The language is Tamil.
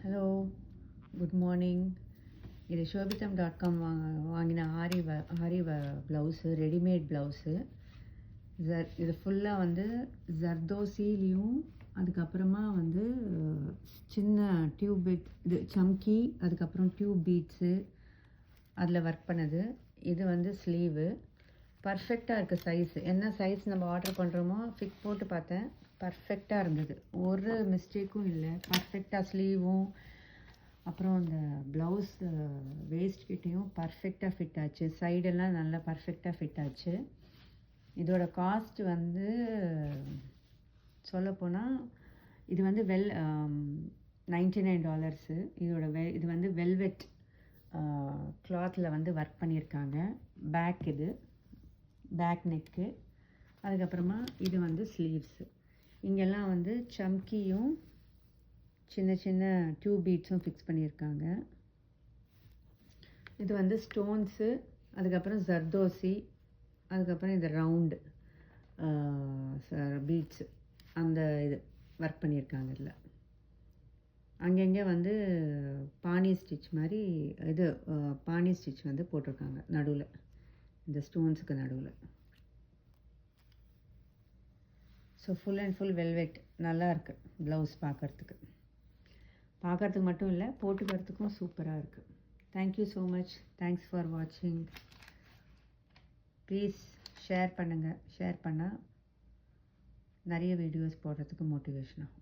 Hello, good morning. இது shobitham.com வாங்கின ஆரி ப்ளவுஸு, ரெடிமேட் ப்ளவுஸு. இது ஃபுல்லாக வந்து ஜர்தோசிலையும் அதுக்கப்புறமா வந்து சின்ன டியூப் பீட், இது சம்கி, அதுக்கப்புறம் டியூப் பீட்ஸு அதில் ஒர்க் பண்ணது. இது வந்து ஸ்லீவு. பர்ஃபெக்டாக இருக்குது சைஸு. என்ன சைஸ் நம்ம ஆர்டர் பண்ணுறோமோ ஃபிட் போட்டு பார்த்தேன், பர்ஃபெக்டாக இருந்தது. ஒரு மிஸ்டேக்கும் இல்லை. பர்ஃபெக்டாக ஸ்லீவும் அப்புறம் இந்த ப்ளவுஸ் வேஸ்ட் கிட்டேயும் பர்ஃபெக்டாக ஃபிட் ஆச்சு. சைடெல்லாம் நல்லா பர்ஃபெக்டாக ஃபிட் ஆச்சு. இதோட காஸ்ட் வந்து சொல்லப்போனால் இது வந்து $99. இது வந்து வெல்வெட் கிளாத்தில் வந்து ஒர்க் பண்ணியிருக்காங்க. இது பேக் நெக்கு. அதுக்கப்புறமா இது வந்து ஸ்லீவ்ஸு. இங்கெல்லாம் வந்து சம்கியும் சின்ன சின்ன டியூப் பீட்ஸும் ஃபிக்ஸ் பண்ணியிருக்காங்க. இது வந்து ஸ்டோன்ஸு, அதுக்கப்புறம் ஜர்தோசி, அதுக்கப்புறம் இது ரவுண்டு பீட்ஸு அந்த இது ஒர்க் பண்ணியிருக்காங்க. இதில் அங்கங்கே வந்து பானி ஸ்டிச் மாதிரி இது பானி ஸ்டிச் வந்து போட்டிருக்காங்க நடுவில், இந்த ஸ்டோன்ஸுக்கு நடுவில். So full and full velvet. நல்லா இருக்குது ப்ளவுஸ் பார்க்குறதுக்கு மட்டும் இல்லை, போட்டுக்கிறதுக்கும் சூப்பராக இருக்குது. Thank you so much. Thanks for வாட்சிங். ப்ளீஸ் ஷேர் பண்ணுங்கள். ஷேர் பண்ணால் நிறைய வீடியோஸ் போடுறதுக்கு மோட்டிவேஷன் ஆகும்.